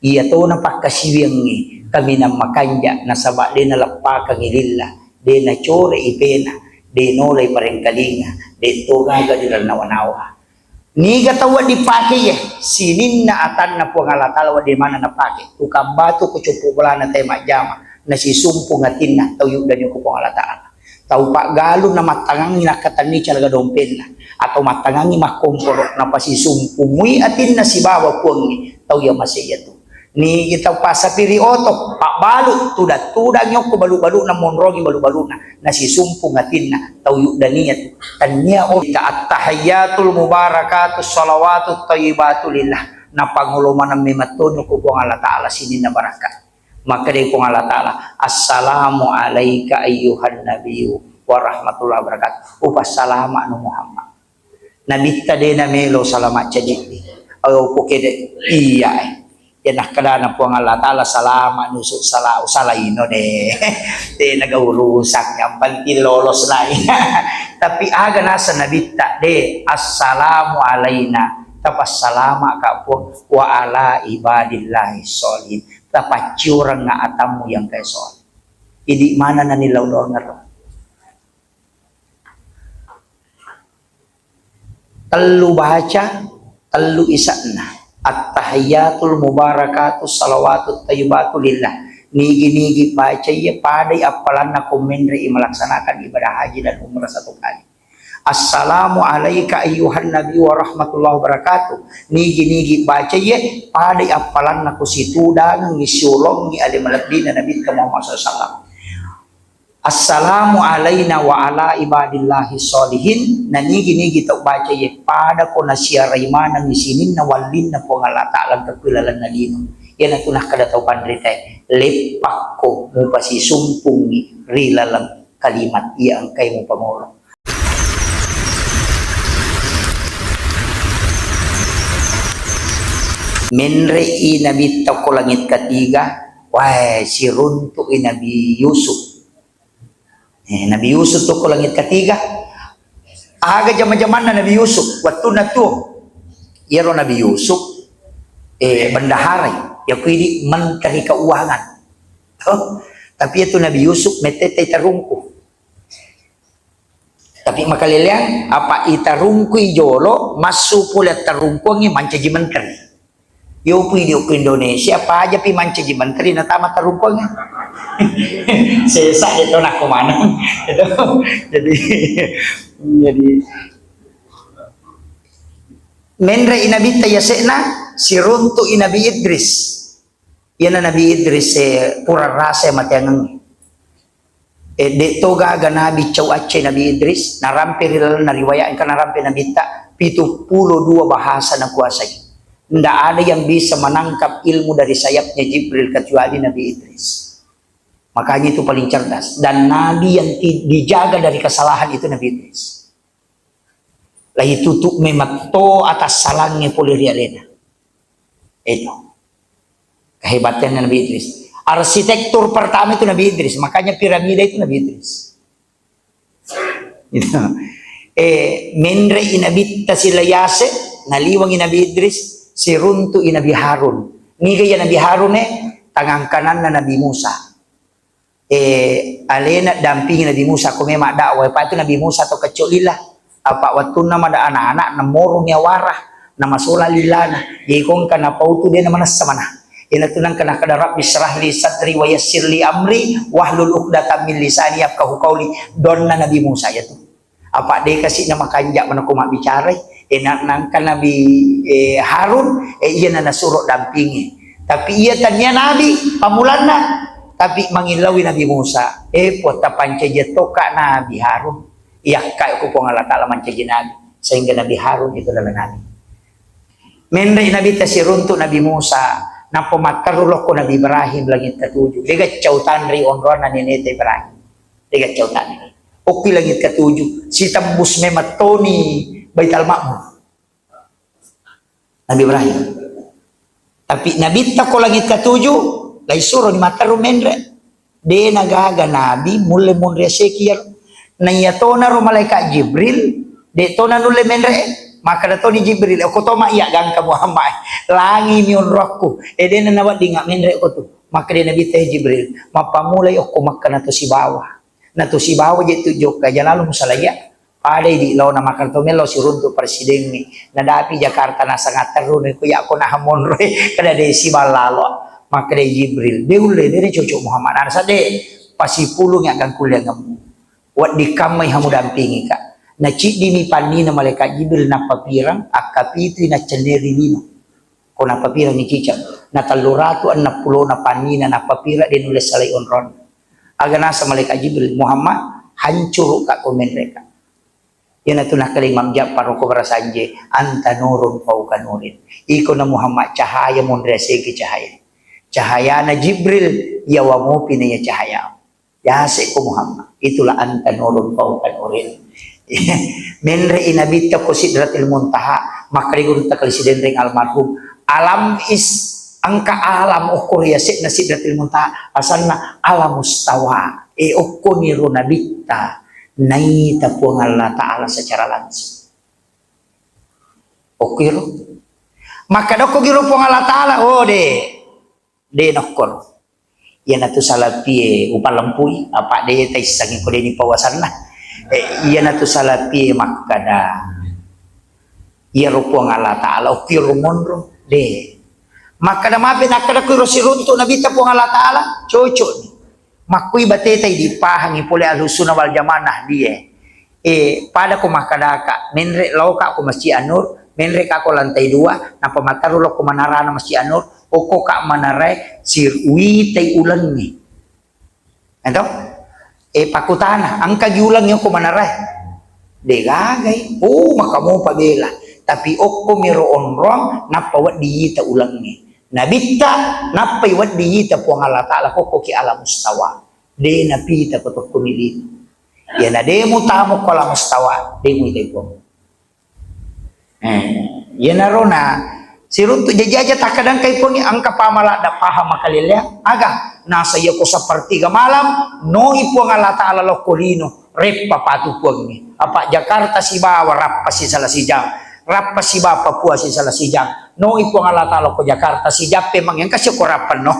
iya to na pakasiwiangi kami na makanja na saba de na lappa kangililla de na chore ipena de nolay parengkalinga de to gaga di nawanawa ni gatawa dipake ya sinin na atan na po ngalatalawa di mana napake tukang batu kucupu wala na tema jama na si sumpu ngatin na tayo dan yung po ngalatala tau pak galon na matangangi na katani talaga dompen na atau matangangi makumporo na pasisumpu mui atin na si bawa puangi tau ya masih ya tu ni kita pasa piri otok pak balu tuda nyok ko balu-balu na monrogi balu-balu na si sumpu ngatin na tau dan niya tu tanya o at-tahiyatul mubarakatus salawatut thayyibatu lillah na panguluman ng mimatun ko po Allah Ta'ala sinin na barakat maka dari po Allah Ta'ala assalamu alayka ayyuhan nabiyyu wa rahmatullahi wabarakatuh upassalama anu Muhammad nabi tadi na melo salamat jadi ayo po kede iya yan nakadana po ang Allah Ta'ala salama nusuk salaino de nagaurusak nga pantilolos na tapi aga nasa nabita de assalamu alayna tapas salama ka po wa ala ibadillahi sholihin tapat curang nga atamu yang kay sol idi mana na nilaw doon nga telu baca telu isa na at-tahiyatul mubarakatus salawatut thayyibatu lillah nigi-nigi baca ya padai apalan na kumendri melaksanakan ibadah haji dan umrah satu kali assalamu alayka ayyuhan nabi wa rahmatullahi wabarakatuh nigi-nigi baca ya padai apalan na kusitudang ngisulong ni ali malabdina nabi Muhammad sallallahu assalamu alayna wa ala ibadillahi sholihin na nigi-nigi ito baca ya pada ko na siya raymana ni sinin na walin na po nga lataalang kapilalan na lino yan ang tunah kadataw pandritay lepak ko mo pa si sumpung ni rilalang kalimat iya ang kay mo pamulong menre inabi ko langit ketiga wah si runtu inabi Yusuf Nabi Yusuf to ko langit ketiga aga zaman-zaman na Nabi Yusuf waktu na to yero Nabi Yusuf bendahara ya kuidi menteri keuangan tapi itu Nabi Yusuf metete tarungku tapi makaliliang apa itarungku ijolo masuk pula tarungku ngi mancaji menteri yo pidi ke Indonesia apa aja pi mancaji menteri na tama tarungku sesa itu nak kemana itu jadi menre inabi tayasena si runtu inabi Idris yana Nabi Idris pura rasa matyangang de toga aga nabi caw aceh Nabi Idris narampir nariwayaan ka narampir nabi ta 72 bahasa na kuasai ndak ada yang bisa menangkap ilmu dari sayapnya Jibril kecuali Nabi Idris. Makanya itu paling cerdas. Dan Nabi yang dijaga dari kesalahan itu Nabi Idris. Lahi tutup memato atas salangnya polirialena. Itu. Kehebatannya Nabi Idris. Arsitektur pertama itu Nabi Idris. Makanya piramida itu Nabi Idris. Itu. Menre inabi tasilayase. Naliwang Nabi Idris. Siruntu Nabi Harun. Ngigaya Nabi Harun tangan kanan na Nabi Musa. Alena dampingi Nabi Musa kumema dakwah pa itu Nabi Musa to keculilah apa waktu nama ada anak-anak na morongnya warah na masula lilana yikong kana pautu dia na sama na ina tunang kana kadarab bisrah li sadri wa yassir li amri wahlul uqdatam min lisani yafqahu qawli donna Nabi Musa ya tu apa dia kasih nama kanjak mana kuma bicara nang kan Nabi Harun iya na nasuruh dampingi tapi iya tanya Nabi pamulana tapi mangilawi Nabi Musa pota pancaja toka Nabi Harun iya kaya ko po nga latala mancaja Nabi sehingga Nabi Harun itu adalah Nabi menre Nabi tasiruntu Nabi Musa na pemakarulok ko Nabi Ibrahim langit ketujuh degat cautan ri onrona ninete Ibrahim degat cautan oki langit ketujuh si tembus mematoni Baitul Ma'mur Nabi Ibrahim tapi Nabi tako langit ketujuh lai suruh di mata rumendre de nagaga nabi mulle monre sekir na yatona ro malaikat Jibril de tona nulle mendre Maka dato ni Jibril, ako to maiya gang ka Muhammad. Langi mi rohku. Dia nawat di ngak menrek ko tu. Maka dia Nabi teh Jibril, mapamulay ako makka na to si bawa. Na to si bawa je tujuk ka lalu musalaya. Pada di law na makarto melo si runtu presiden ni. Nadapi Jakarta na sangat terun ko ya ako na hamon roy kada de si balalo. Maka dia Jibril, dia ule dia cucuk Muhammad. Ana sade pasi pulung yang akan kuliah ngamu. Wat di kamai hamu dampingi ka. Na cik di mi pani na malaikat Jibril na papirang akapitu na ceneri lino. Ko na papirang ni cicak. Na 360 na pani na papira din nulis salay onron. Aga nasa malaikat Jibril Muhammad hancur ka komen mereka. Yan ito na kalimang Ja'far ko barasanje anta nurun fauka nurin. Iko na Muhammad cahaya mon resegi cahaya. Cahaya na Jibril yawamu pinaya cahaya. Yase ko Muhammad. Itulah anta nurun fauka nurin. Menre inabita ko sidratil muntaha makrigun takal sidendring almarhum alam is angka alam ukur ya na sidratil muntaha asanna alam mustawa ukur ni runabita naita po Allah Ta'ala secara langsung okiro maka doko giro po Allah Ta'ala de nokor yan atu salapi upalampui apa de tay sangi ko de ni pawasan na iya na to salapi makada iya rupo ng Allah Ta'ala o kiro monro de makada mapi nakada kiro sirunto nabita po ng Allah Ta'ala chocho makui batetay di pahangi puli alusuna wal jamanah dia pada ko makadaka menre lauka ko masjid Anur menre ka ko lantai 2 na pamatarulo ko manarana masjid Anur o ko ka manaray sirwi tay ulan ni ento pakutana ang kagiulang yung kumanaray de gagay makamu pabela tapi okko miroon rong napawat diyita ulang ni nabita napaiwat diyita po ang Allah Ta'ala ko ki ala mustawa de napita ko to kumili yan na de mo tamo ko ala mustawa de mo ite po yan na ro na sirun to jajaja takadang kay po ni ang kapamala da paham makalilya aga nasa iya ko sa partiga malam no ipo ang Allah Ta'ala lokolino rep papatupuang ni apa Jakarta si bawa rap pa si salasijang rap pa si ba Papua si salasijang no ipo ang Allah Ta'ala ko Jakarta si Jape mangyang kasi ko rapan no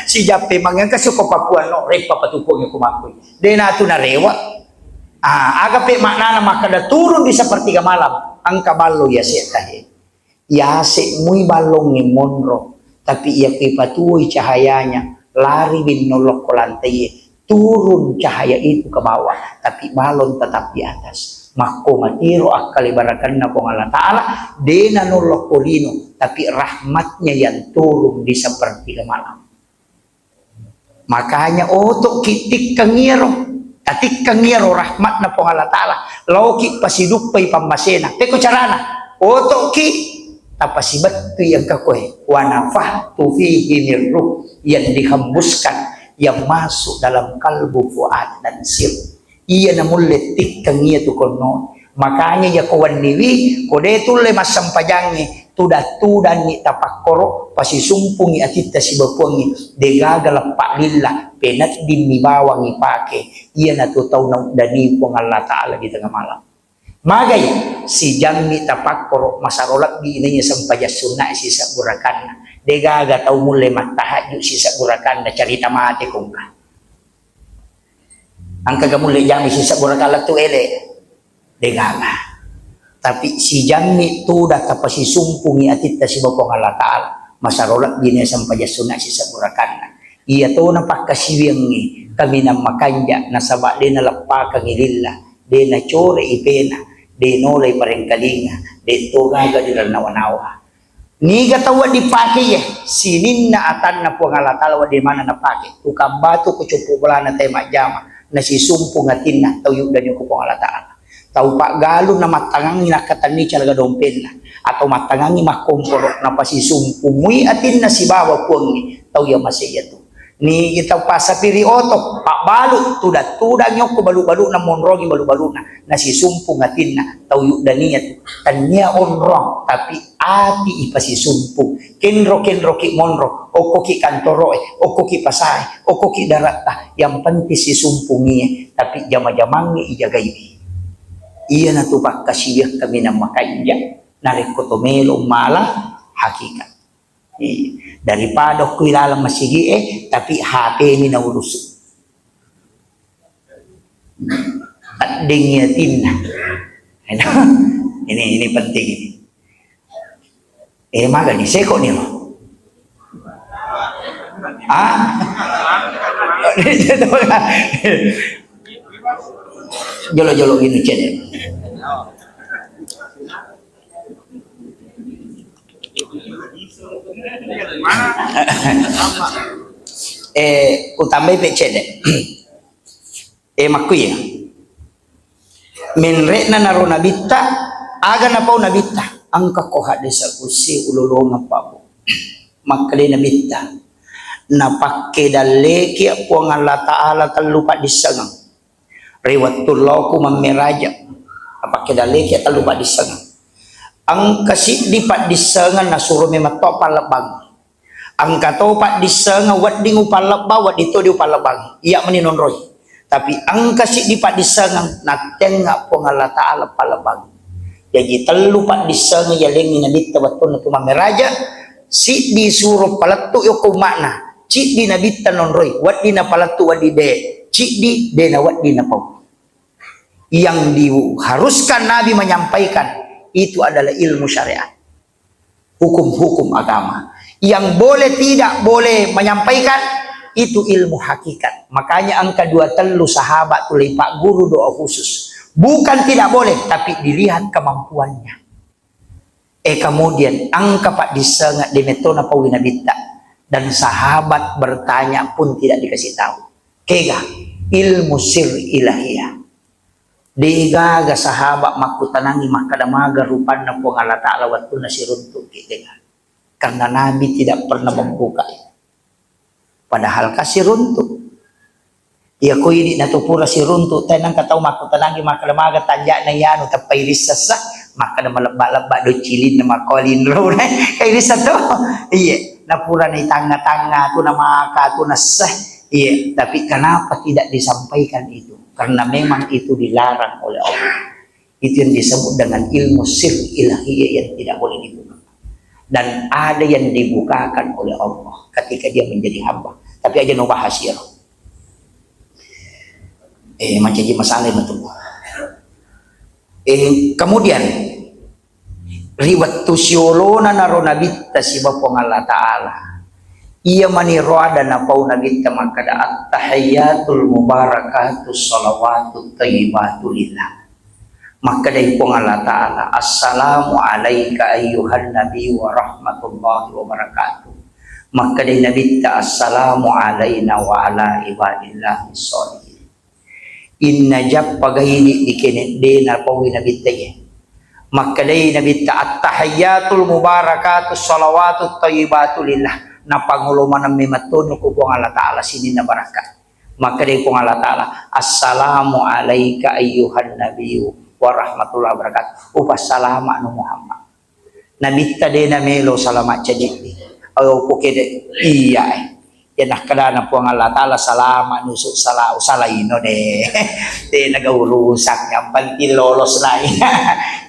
si Jape mangyang kasi ko Papua no rep papatupuang yung kumakoy de nato na rewa agape makna na makadaturun di sa partiga malam ang kabalo yase tahe yase muy balong ni monro tapi iya kipatuoy cahayanya lari bin nolok ko lantai turun cahaya itu ke bawah tapi balon tetap di atas mako matiro akalibarakan na kong Allah Ta'ala dena nolok ko lino tapi rahmatnya yang turun di seperti malam makanya otok kitik kangiro atik kangiro rahmat na kong Allah Ta'ala lauki pasidupay pamasena teko carana otok ki tapasibat tu yang kakoy wanafah tu fihi mirruh yang dihembuskan yang masuk dalam kalbu fuad dan sir iya namun letik kangia tu kono makanya ya kawan niwi kode tu le masam pajangi tudan ni tapakkoro pasi sumpungi atita si bapuangi degagal pak lillah penat dimibawangi pake iya na tu tau na dani po Allah Ta'ala di tengah malam magay si jammi tapakkoro masarolat di ininya sampaja sunnah si saburakan degaga tau mulai matahaju si saburakan na cerita mati kong ka ang kagamulay jammi si saburakan tu ele degaga tapi si jammi tu datapa si sumpungi atita si bapong Allah Ta'ala masarolat di ininya sampaja sunnah si saburakan na iya to na pakasiwiangi kami na makanja nasaba di nalapa kangililla di na chore ipena de nolay parengkalinga de togaga di nawanawa ni gatawa dipake ya sinin na atan na po ang Allah Ta'ala di mana napake tukang batu kucupo wala na tayo majama na si sumpo ngatin na tawag dan yung po ang Allah Ta'ala tau pak galo na matangangi nakatani talaga dompen na atau matangangi makumporo na pasisumpo muy atin na si bawa po ni tawag masaya to ni kita pasapiri otok pak balu tudat nyo ko balu-balu na monrogi balu-balu na si sumpo ngatin na tawag daniya tanya onrong tapi ati ipasisumpo kenro ki monro o ki kantoro o ki pasay o ki darata yang penting si sumpungi tapi jama-jamangi ijagay iya na tupak kasiyah kami na makanya narik ko tumelo malah hakikat. Daripada ko ilalang masigi tapi HP ni naurus. At dingyatin na. Ini penting ini. Maga ni seko ni lo. Jolo-jolo gini cene. Utambai pecede. Makuya. Minre na naro nabita, aga na pau nabita. Ang kakoha desa kusi ululong pa po. Makali nabita. Napakke daleki po ang Allah Ta'ala talupa disangang. Riwatullah ko mamiraja. Napakke daleki talupa disangang. Ang kasi di pa disangan na suro may matopalabang. Ang katopa disangan wat di upalaba wat dito di upalabang. Iya maninonroy. Tapi ang kasi di pa disangan natenga po ang Allah Ta'ala palabang. Jadi talupa disangan yaling nabita wato na tumamiraja. Si di suro palatu yo kumana. Cik di nabita nonroy, wat di na palatu wat di de, cik di de na wat di na pau. Yang diharuskan Nabi menyampaikan itu adalah ilmu syariat, hukum-hukum agama. Yang boleh tidak boleh menyampaikan itu ilmu hakikat. Makanya angka 23 sahabat tulai Pak Guru doa khusus. Bukan tidak boleh, tapi dilihat kemampuannya. Kemudian angka Pak disengat di metona pawina bita. Dan sahabat bertanya pun tidak dikasih tahu. Kega ilmu sir ilahiyah. Digaga sahabat makutanangi makadamaga rupanna po Allah Ta'ala waktu nasiruntuk kega. Karena Nabi tidak pernah membuka. Padahal kasih runtuk. Ia ko ini natupura si runtuk tayo nang kataw makutanangi makadamaga tanja na yan tapay risasa makada malaba-laba do cilin na makolin ro na kay risa to. Iya. Napura na tanga-tanga tu na maka tu na sah. Iya, tapi kenapa tidak disampaikan itu? Karena memang itu dilarang oleh Allah. Itu yang disebut dengan ilmu sir ilahiyah yang tidak boleh dibuka. Dan ada yang dibukakan oleh Allah ketika dia menjadi hamba. Tapi aja no bahas ya. Macam masalah itu. Kemudian riwat tusyolo na naro nabita si bapong Allah Ta'ala. Ia maniroada na pau nabita makada at-tahiyatul mubarakatus salawatut tayyibatu lillah. Makada ipong Allah Ta'ala. Assalamu alaika ayyuhan nabi wa rahmatullahi wa barakatuh. Makada nabita assalamu alaina wa ala ibadillahi sholihin. Inna jab pagahini dikene de na pau nabita ye. Makadai Nabi at-tahiyyatul mubarakatus salawatut thayyibatu lillah na panguluman ng mimatuno ko kung Allah Ta'ala sinin na barakat. Makadai kung Allah Ta'ala assalamu alayka ayyuhan nabiyyu wa rahmatullahi wa barakatuh. Upassalama no Muhammad. Nabi tadi na melo salamat jadi. Ayo pukede iya yan nakadana po ang Allah Ta'ala salamat nusuk salaino de nagaurusak ng pantilolos na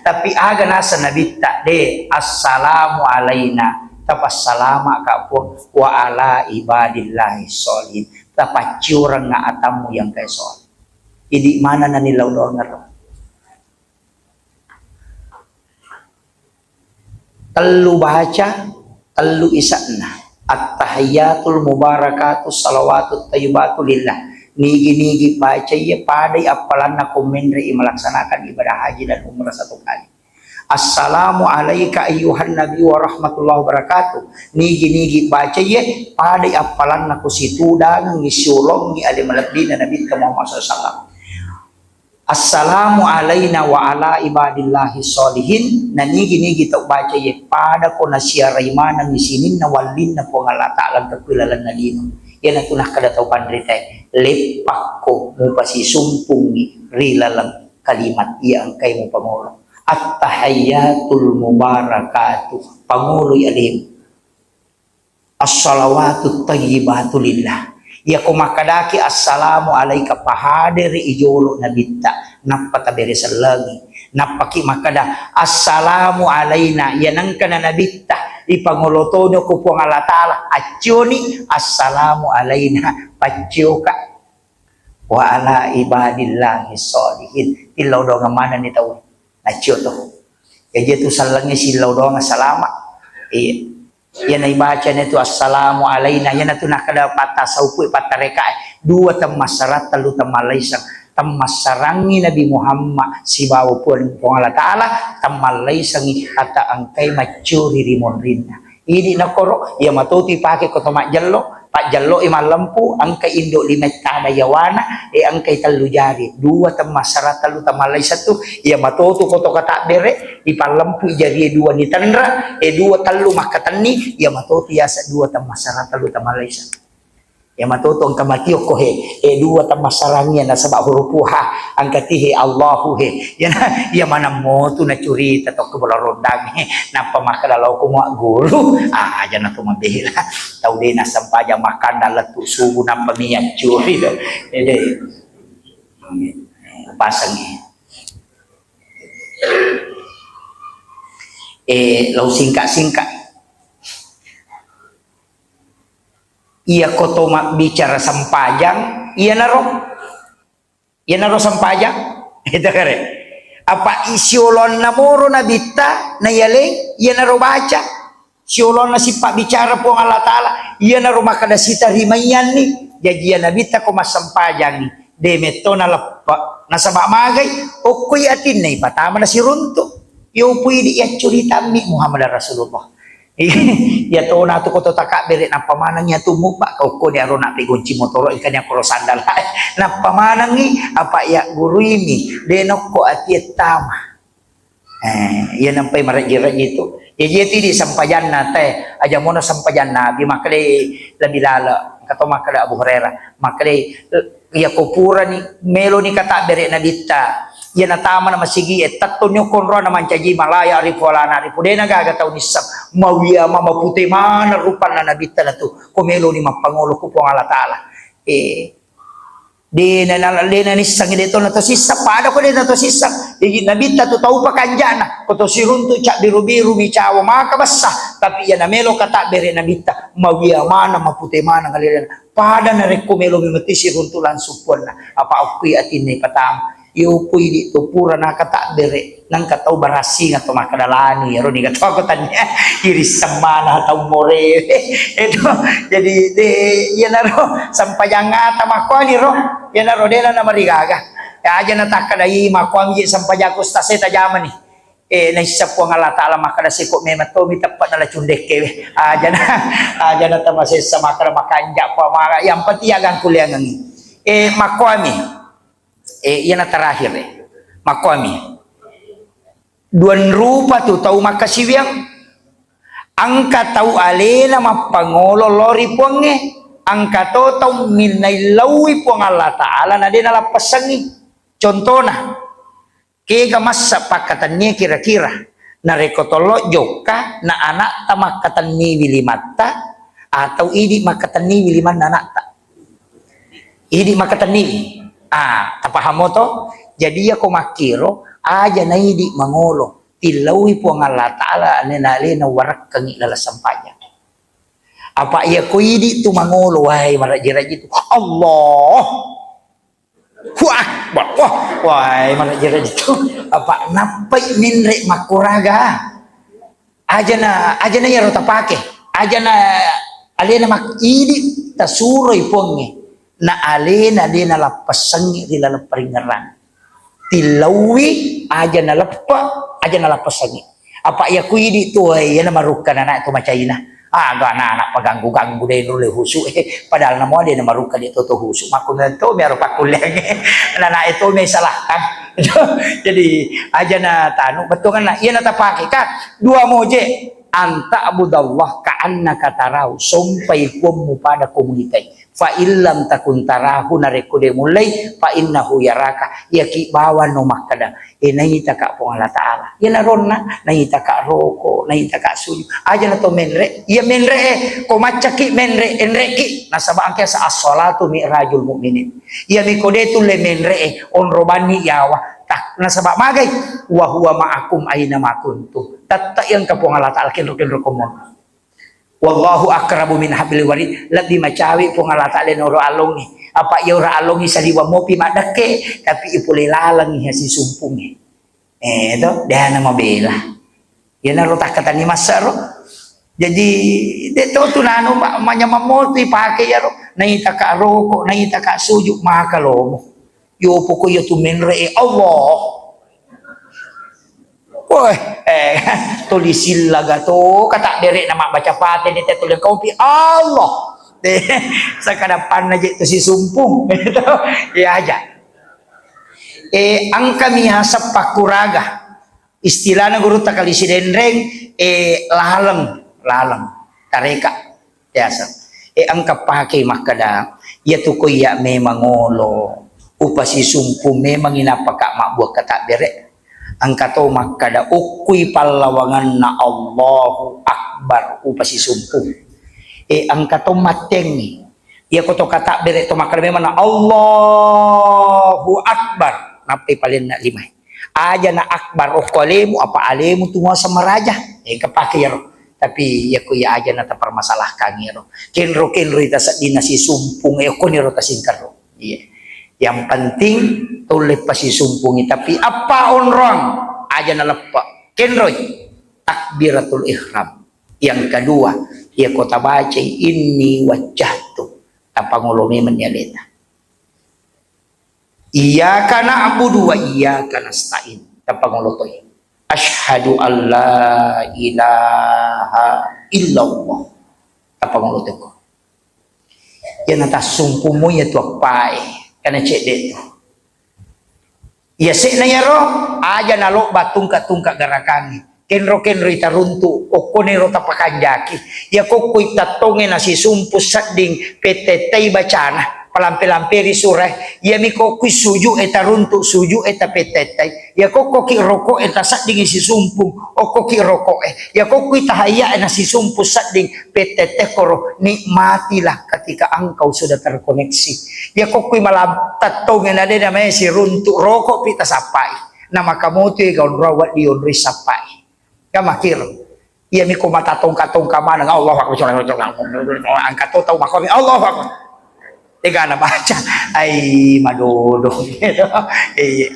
tapi aga nasa nabita de assalamu alayna tapas salama ka po wa ala ibadillahi sholihin tapat curang nga atamu yang kay sol idi mana na nilaw doon nga telu baca telu isa na at-tahiyyatul mubarakatus salawatut tayyibatu lillah. Nigi-nigi baca ya padai apalan na kumendri melaksanakan ibadah haji dan umrah satu kali. Assalamu alayka ayyuhan nabi wa rahmatullahi wa barakatuh. Nigi-nigi baca ya padai apalan na kusitudan ngisulong ni ali malabdina nabi Muhammad sallallahu. Assalamu alayna wa ala ibadillahi sholihin. Nanigi-nigi tau baca ya pada ko na siya raymanan ni sinin na walin na po nga lataalang kapilalan na lino. Yan ang tunah kada tau pandritay. Lepak ko mo pasisumpung ni rilalang kalimat iya ang kay mo pangulo. At-tahiyyatul mubarakatuh. Pangulo'y alim. As-salawatut tayyibatu lillah. Ya kumakadaki assalamu alayka pahadiri ijolo nabita napatabiri sa langi napaki makada assalamu alaina yanang kana nabitta ipangolotono ko po ng Allah Ta'ala atyoni assalamu alaina patyoka wa ala ibadillahi sholihin ilaw daw nga mana ni tao atyo to kaya to salangnya silaw daw nga salama yan ay baca nito assalamu alaina yan na to nakadapat sa upo patareka dua tamasarat talu tamalaysang tamasarangi Nabi Muhammad si bawa pun Allah Ta'ala tamalaysang ata ang kay macuri rimon rin ini nakoro ya matuti pake ko tomak jallo pak jallo imalampu ang kay indo limet tada yawana ang kay talu jari dua tamasarat talu tamalay satu ya matutu ko to kata bere ipalampu jari dua ni tandra dua talu makatani ya matuti ya dua tamasarat talu tamalay satu ya matutong kamatiyo ko dua tamasarangnya na sabak hurupuha ang katihe Allahu yan ya mana mo to na curita to ko rondang na pamakadalaw ko mga guru dyan na tumabihila tao din na sampaya makan dalat subo na pamiyang curi pasang law singka-singka iya ko to bicara sampajang iya naro sampajang itu kare apa isiolon na moro na bitta na yaleng iya naro baca siolon na sipak bicara po Allah Ta'ala iya naro makadasita rimayan ni jajian na bitta ko mas sampajang ni demeto na lapa na sabak magay o kuy atin na ipatama na si runto yung pwede iya curita mi Muhammad Rasulullah ya to na to ko to taka bere na pamanang ya tumupa kau ko ni aron na pigunci motoro ikan yang koro sandal na pamanang ni apa ya guru ini denok ko ati tama yan ang pay marajira itu ya jeti di sampayan na te aja mo na sampayan na bi makale labilala kato makale Abu Hurairah makale ya kopura ni melo ni kata bere na ditta yan natama na masigi tatto nyo konro naman caji malaya ripola na ripode nagagataw ni sak mawiya maputi mana rupan na nabita na to kumelo ni mapangulo ko po ang Allah Ta'ala di na nisang dito na to sisak paano ko din na to sisak nabita to tau pa kanjana ko to sirunto cak biru-biru mi cawa makabasa tapi yan na melo kata bere nabita mawiya mana maputi mana ngalilan pada na rekumelo mi mati sirunto lan supon na apa ukui atin ni patam iupuy dito pura nakatabere nang kataw barasi nga tumakadalani aro ni kataw ko tanya iris samana taw more ito jadi yan aro sampayang ata makwani ro yan aro dena na marigaga ya aja natakadai makwang ji sampayako stase tajaman ni naisap ko nga Allah Ta'ala makadasi ko memato mitapat na lacundek ke aja na tamase sa makara makanja pa mga yang patiagan kuliangan makwami yan na terakhir makwami duan rupa tu tau makasiwiyang angka tau alena mapangolo lori puange angka to tau minay lawi puang Allah Ta'ala na din alapasangi contohna kega masa pakatannya kira-kira na rekotolo joka na anak ta makatan ni wilimata atau idi makatan ni wiliman anak ta idi makatan ni tapaham mo to jadi ako makiro aja na hindi mangolo tilawi po ang Allah Ta'ala ninali na warak kang ilalasampanya apa iya ko hindi tumangolo wahai marajiraji to Allah wahai marajiraji to apa napay minre makuraga aja na yaro tapake aja na alena makidi tasuroy ponge na alena di nalapasangi di lalaparingaran tilawi aja nalapasangi apa ya kuidi tu ya na marukan anak tu macam ina anak paganggu-ganggu deh nule husu padahal namo dia na marukan itu tu husu makuna tu biar pakuleng anak itu may salahkan jadi aja na tanu betul kan iya na tapake kan dua moje anta abudallah ka annaka tarau sumpay mo pada komunitas fa illam takun tarahu narekode mulai fa innahu yaraka yaki bawa no makada nahita ka po Allah Ta'ala naron na nahita ka roko nahita ka suyo aja na to menre ya menre ko macaki menre enreki nasabaan kaya sa as-salatu mi'rajul mu'minin ya mikode to le menre on robani yawa tak nasaba magay wa huwa ma'akum aina ma kuntum tatta yang kapung Allah ta'ala kinro komon wallahu akrabu min hablil warid lebih macawi pung Allah ta'ala noro alongi apa ya ora alongi saliwa mopi madake tapi ipule lalang si sumpungi itu dia nama bela ya naro tak kata ni masaro jadi dito tunano manya mamoti pakai ya ro naita ka roko naita ka sujuk makalomo yo poko yo tumenre Allah woi tulisil laga to kata derek nama baca paten itu tulis kopi Allah sekadapan aja itu si sumpung ya aja angka mihasa pakuraga istilahnya guru takali sidenreng lalang tareka biasa angka pakai makada ya tuh ya memang ngolo upasi sumpu memang inapaka mak buah kata berek angka to makada ukui pallawangan na Allahu akbar upasi sumpu angka to mateng ya ko to kata berek to makada memang na Allahu akbar napi paling na lima aja na akbar kolemu apa alemu tu sama raja kepake ya tapi ya ko ya aja na ta permasalah kangiro kenro ita sa dinasi sumpung ko niro ta singkaro iya yang penting tulip pasti sumpungi tapi apa orang aja nalepa kenroy takbiratul ihram yang kedua ya kota baca ini wajah tuh apa ngulumi menyalita iya kana abudu wa iya kana stain apa ngulutoy asyhadu alla ilaha illallah apa ngulutoy ko ya nata sumpumu ya tu apa karena cek deh tu ya sek na yaro aja nalok batungka garakangi kenro ita runtu okone rota pakanjaki ya koko ita tonge nasi sumpus sading petetei bacana palampe-lamperi surah ya mi koko suju eta runtu suju eta petetei ya koko ki roko eta sading si sumpung oko ki roko ya koko ita haya nasi sumpus sading petetei koro nikmatilah ketika engkau sudah terkoneksi ya koko malam tatonge nade namanya si runtu roko pita sapai nama kamu tu gaun rawat dion risapai kamakir iya mi ko matatong katong kamana Allah angkat to tahu makomi Allah akbar tega na baca ay madodong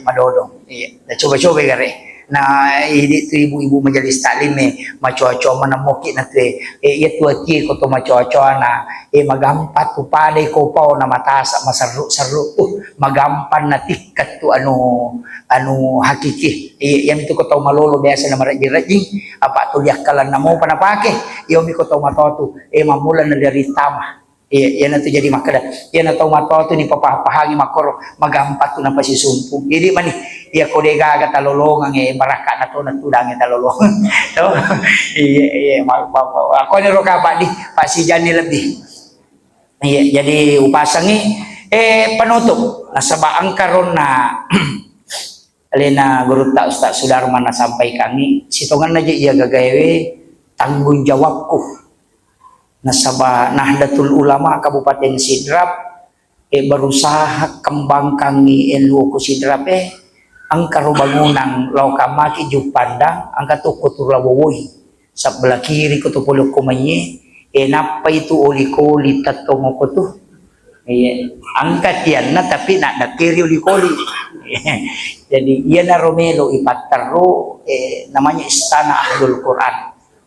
madodong iya coba gare na ini tu ibu-ibu majelis taklim maco-co manamoki na te iya tuati ko to maco-co na magampat tu padai ko pao na matasa masaru-saru magampan na tikat tu anu hakiki yan itu ko to malolo biasa na maraji-raji apa tu diakalan na mo panapake iyo mi ko to matoto mamulan na dari tama yan na to jadi makada yan na to matoto ni papahagi makoro magampat tu na pasisumpong jadi mani iya ko de gaga talolongan baraka na to natudang talolongan so iya ako ni ro ka di pasijani lebih iya jadi upasangi penutup nasabaan karon na alena guru tak Ustaz Sudarman na sampai kami sitongan aja iya gagawe tanggung jawabku nasaba Nahdlatul Ulama Kabupaten Sidrap berusaha kembangkan ilmu ku Sidrap angkaro bangunan laukamaki jupandang angka tu kuturawoy sebelah kiri kutupuluk kumaye napa itu uli-koli tatongo ko tu angkat yan na tapi nak kiri uli-koli jadi iya na Romelo ipataro namanya Istana Ahlul Quran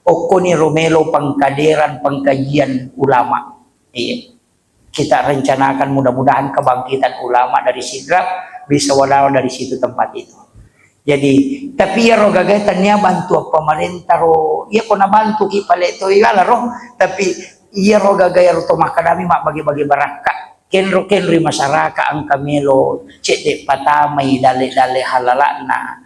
oko ni Romelo pengkaderan pengkajian ulama kita rencanakan mudah-mudahan kebangkitan ulama dari Sidrap bisa walau dari situ tempat itu jadi tapi ya roh gagatannya bantu pemerintah roh iya kona bantu ki pale to igala roh tapi iya roh gagaya roh to makadami mak bagi-bagi baraka kenro masyarakat angka melo cek de patamai dale halalana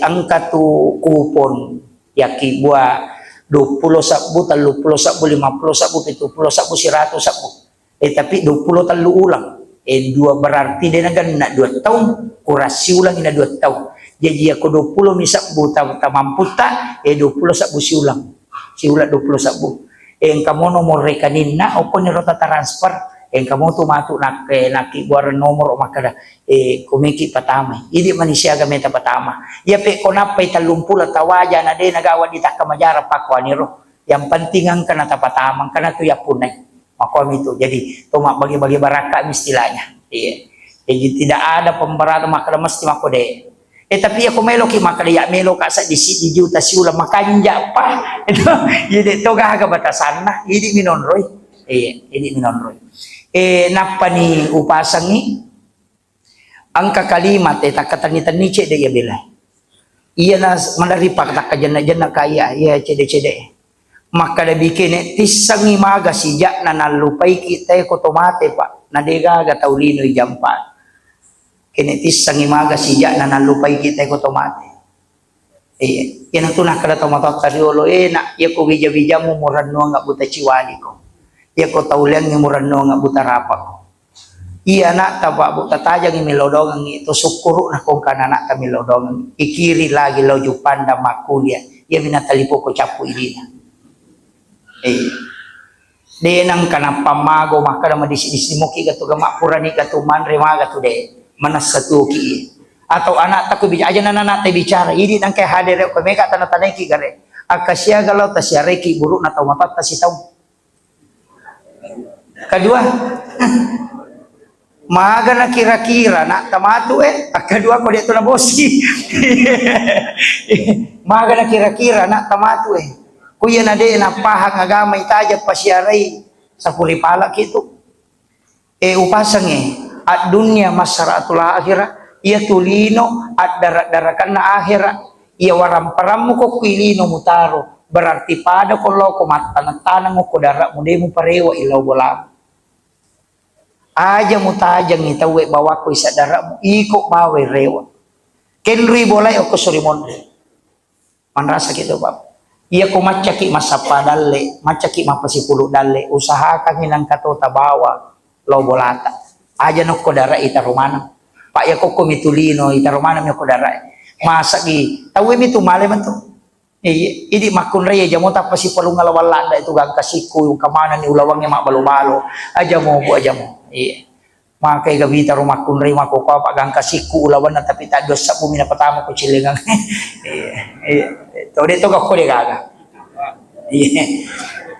angka tu kupon yaki buah 20 sabu 30 sabu 50 sabu 70 sabu 100 sabu tapi 20 talu ulang dua berarti dia nak 2 tahun kurasi ulang ina 2 tahun jadi aku 20 misak buta mampu tak 20 sabu si ulang 20 sabu kamu nomor rekanin na opo ni rota transfer kamu tu matu nak buar nomor makada kumiki patama idi manusia gameta patama ya pe konapay talumpul tawaja na de nagawa di takamajara pakwaniro yang penting ang kana tapatamang kana tu ya punay makom itu jadi tuma bagi-bagi baraka istilahnya iya jadi tidak ada pemberatan makada mesti makode tapi aku melo ki makada ya melo ka sa di juta siula makanja pa itu jadi to gaga batasan na idi minonroy iya idi minonroy napa ni upasang ni ang kakalimat takatani-tani cede ya bela iya na manaripak takajana-jana kaya iya cede-cede maka da bikin tisang imaga sijak na nalupay kita ko tomate pa nadega ga taulino jampa kini tisang imaga sijak na nalupay kita ko tomate yan ang tunah kada tomato tariolo na iya ko bija-bija mo murano nga buta chiwali ko iya ko tauliang nga murano nga buta rapa ko iya na taba buta tajang imilodong ito sukuro na kung kanana kamilodong ikiri lagi lo jupanda makulia iya binatalipo ko chapu ilina de nang kana pamago makada madisi-disi mo ki gato gamapurani gato manre maga to de manas satu ki atau anak takut bicara aja nana te bicara ini nang kay hadir ko meka tanay ki gare akasya galaw ta siya reki buruk na taw matat ta sitaw kedua maga na kira-kira na tamatu kedua ko dito na bosi maga na kira-kira na tamatu kuya na de na pahang agamay taja pasyaray sa pulipala kito upasang at dunya masaratul akhirah iya tulino at darak-darakan na akhirah iya waramparam mo ko kuilino mutaro berarti pada ko loko matanang mo ko darak mo de mo parewa ilaw bola aja mo tajang itawe bawa ko isa darak mo iko bawe rewa kenri bolay o ko surimon manrasa kito bab iya ko macaki masapa dalle macaki mapasipulu dalle usahakan hinang kato tabawa lo bolata aja no ko dara ita romana pak ya ko mitulino ita romana mi ko dara masa gi tawe mi tu male man to idi makun raya jamo ta pasipulu ngalawalanda itu gang kasiku yung kamana ni ulawangnya mak balo-balo aja mo bu aja mo iya makai gabita rumah kun rima ko pa gang kasiku ulawan na tapi tak dosa bumi na patama ko chilengang to dito ka ko de gaga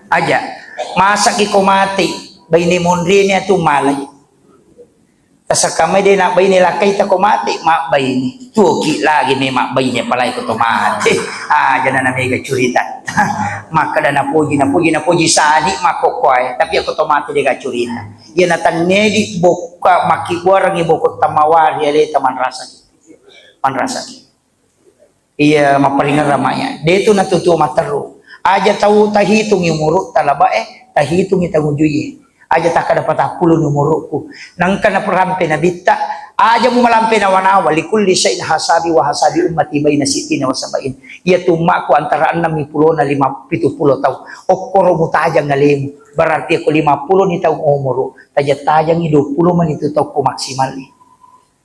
aja masa ki ko mati bayni mondri niya tu malay tasa kamay din na bayni lakay ta ko mati mak bayni tuki lagi ni mak bayni palay ko to mati aja na mega curita maka na puji sadi makokoy tapi ako to mati de ga curita yan natanedi boka makiwarang ibokot tamawar ya le taman rasa iya mapalingan ramanya dito natutuwa mataro aja tahu tahitung yung muruk talaba tahitung itang ujuye aja tak dapat 10 numurukku nang kana perampe na bitta aja mo malampe na wanawa likulli shay'in hasabi wa hasabi ummati bayna sitina wa sabain iya tumakku antara 60 na 70 taw okoro mo tajang ngalimo berarti ako 50 ni taong umuro tajang 20 man ito taw ko maksimal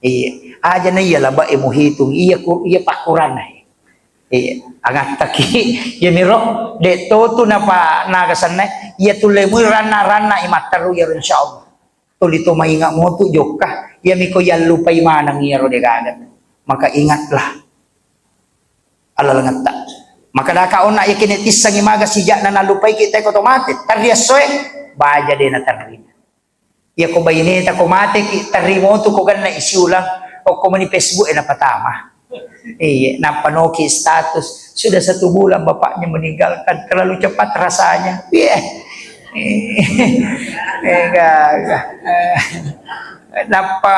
iya aja na iya laba mo hitong iya pakuran na angat taki ya miro de toto na pa nagasan na ya tulay mo rana imataru ya insyaallah tulito mainga mo tu jokah ya miko yan lupay manang yaro de gagat maka ingatlah alalangat ta maka nakaon na ikinitis sang imaga sijak na nalupay kita ko otomatis tardiasoy baja de na tarina ya ko bayineta ko mate ki tarimo to ko gan na isyulang o ko ni Facebook na patama napanoki status sudah 1 bulan bapaknya meninggalkan terlalu cepat rasanya napa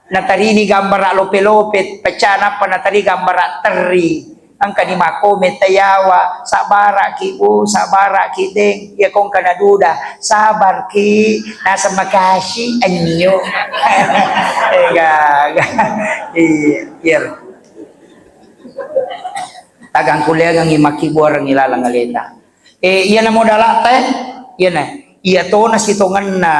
natarini gambar lope-lope pecana pa natari gambar teri ang kanima comment tayawa sabara ki bu sabara ki deng ya kong kanaduda sabar ki nasa Makashi anyo tagang kuliah ng imakibuar ang ilalang alita iya na mo dalata iya na iya to na sitongan na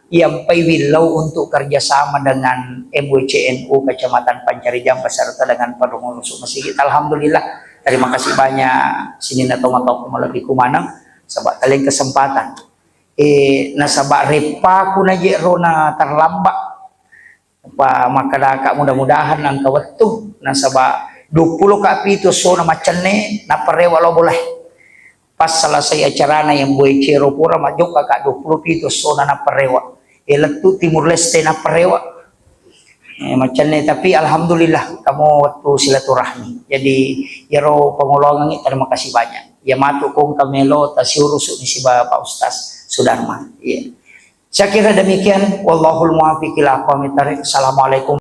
yang paywilaw untuk kerjasama dengan MWCNU Kecamatan Pancarijang beserta dengan Pengurus Masjid. Alhamdulillah, terima kasih banyak sini na tomato melalui kumanang sebab kalian kesempatan. nasaba repa ko na jero na terlambat pa makadaka mudah-mudahan ang kawatu nasaba 20 ka pito so na macane na parewa lo boleh pas selesai acara na yang buay cero pura majuk ka 20 pito so na parewa letu Timur Leste na parewa macane tapi alhamdulillah kamu waktu silaturahmi jadi yaro pengulongan ini terima kasih banyak ya matu kong kamelo tasyurus ni si Bapak Ustaz Sudarman. Iya. Saya kira demikian. Wallahul muwaffiq ila aqwamit thariq. Assalamualaikum.